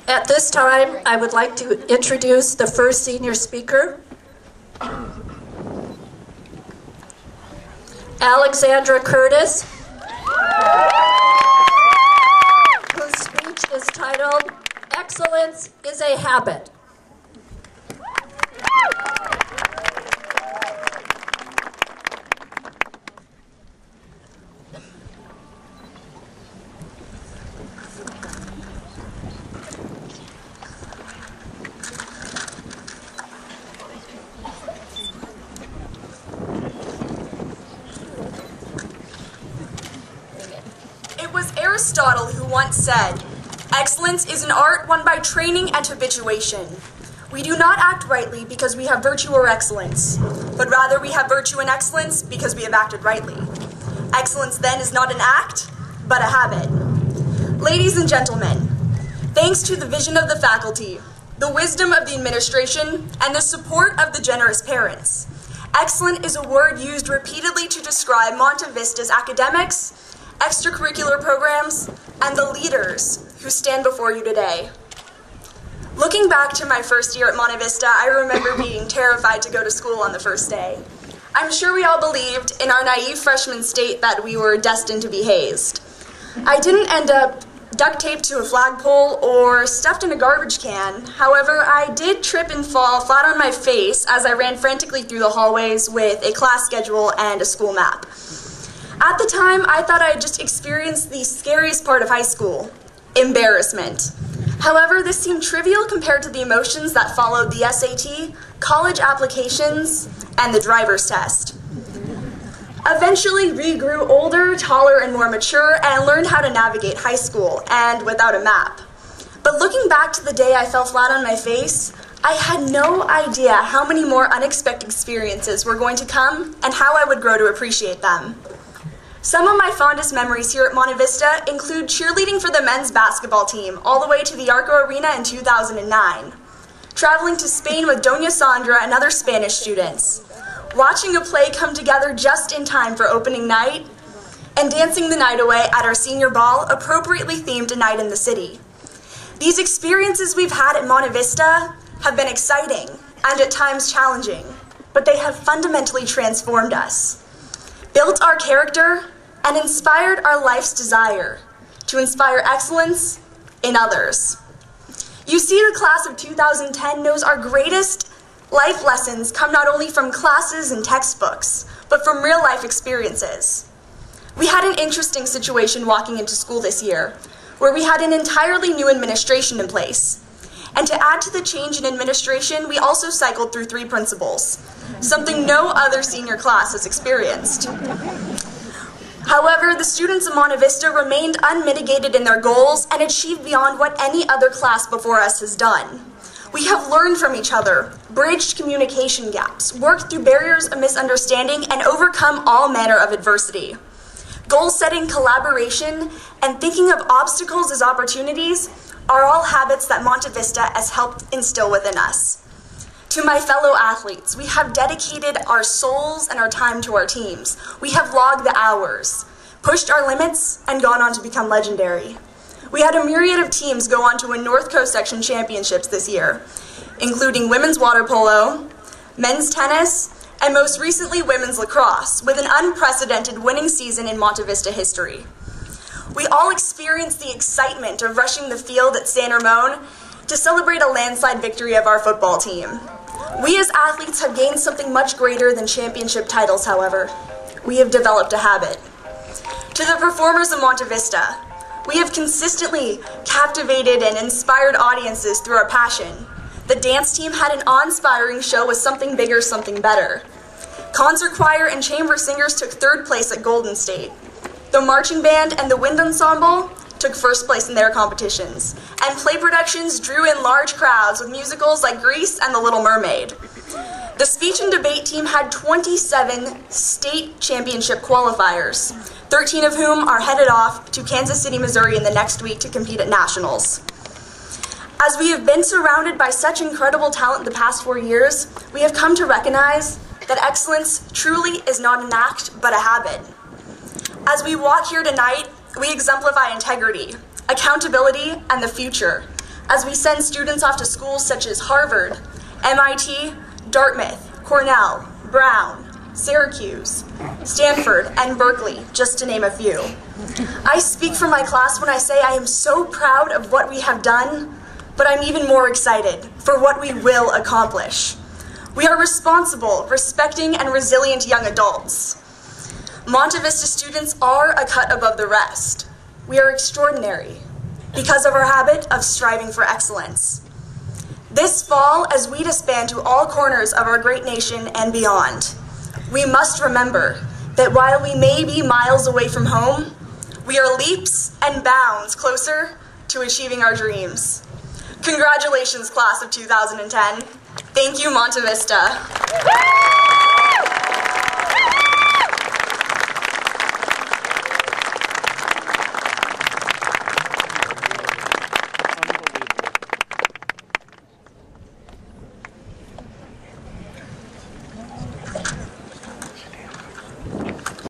At this time, I would like to introduce the first senior speaker, Alexandra Curtis, whose speech is titled, "Excellence is a Habit." It was Aristotle who once said, "Excellence is an art won by training and habituation. We do not act rightly because we have virtue or excellence, but rather we have virtue and excellence because we have acted rightly. Excellence then is not an act, but a habit." Ladies and gentlemen, thanks to the vision of the faculty, the wisdom of the administration, and the support of the generous parents, excellent is a word used repeatedly to describe Monte Vista's academics, extracurricular programs, and the leaders who stand before you today. Looking back to my first year at Monte Vista, I remember being terrified to go to school on the first day. I'm sure we all believed in our naive freshman state that we were destined to be hazed. I didn't end up duct taped to a flagpole or stuffed in a garbage can. However, I did trip and fall flat on my face as I ran frantically through the hallways with a class schedule and a school map. At the time, I thought I had just experienced the scariest part of high school, embarrassment. However, this seemed trivial compared to the emotions that followed the SAT, college applications, and the driver's test. Eventually, we grew older, taller, and more mature, and learned how to navigate high school, and without a map. But looking back to the day I fell flat on my face, I had no idea how many more unexpected experiences were going to come and how I would grow to appreciate them. Some of my fondest memories here at Monte Vista include cheerleading for the men's basketball team all the way to the Arco Arena in 2009, traveling to Spain with Doña Sandra and other Spanish students, watching a play come together just in time for opening night, and dancing the night away at our senior ball, appropriately themed A Night in the City. These experiences we've had at Monte Vista have been exciting and at times challenging, but they have fundamentally transformed us, built our character, and inspired our life's desire to inspire excellence in others. You see, the class of 2010 knows our greatest life lessons come not only from classes and textbooks, but from real-life experiences. We had an interesting situation walking into school this year, where we had an entirely new administration in place. And to add to the change in administration, we also cycled through 3 principals, something no other senior class has experienced. However, the students of Monte Vista remained unmitigated in their goals and achieved beyond what any other class before us has done. We have learned from each other, bridged communication gaps, worked through barriers of misunderstanding, and overcome all manner of adversity. Goal setting, collaboration, and thinking of obstacles as opportunities are all habits that Monte Vista has helped instill within us. To my fellow athletes, we have dedicated our souls and our time to our teams. We have logged the hours, pushed our limits, and gone on to become legendary. We had a myriad of teams go on to win North Coast Section championships this year, including women's water polo, men's tennis, and most recently women's lacrosse, with an unprecedented winning season in Monte Vista history. We all experienced the excitement of rushing the field at San Ramon to celebrate a landslide victory of our football team. We as athletes have gained something much greater than championship titles, however. We have developed a habit. To the performers of Monte Vista, we have consistently captivated and inspired audiences through our passion. The dance team had an awe-inspiring show with Something Bigger, Something Better. Concert choir and chamber singers took 3rd place at Golden State. The marching band and the wind ensemble took 1st place in their competitions, and play productions drew in large crowds with musicals like Grease and The Little Mermaid. The speech and debate team had 27 state championship qualifiers, 13 of whom are headed off to Kansas City, Missouri in the next week to compete at nationals. As we have been surrounded by such incredible talent the past 4 years, we have come to recognize that excellence truly is not an act, but a habit. As we walk here tonight, we exemplify integrity, accountability, and the future, as we send students off to schools such as Harvard, MIT, Dartmouth, Cornell, Brown, Syracuse, Stanford, and Berkeley, just to name a few. I speak for my class when I say I am so proud of what we have done, but I'm even more excited for what we will accomplish. We are responsible, respecting, and resilient young adults. Monte Vista students are a cut above the rest. We are extraordinary because of our habit of striving for excellence. This fall, as we disband to all corners of our great nation and beyond, we must remember that while we may be miles away from home, we are leaps and bounds closer to achieving our dreams. Congratulations, class of 2010. Thank you, Monte Vista.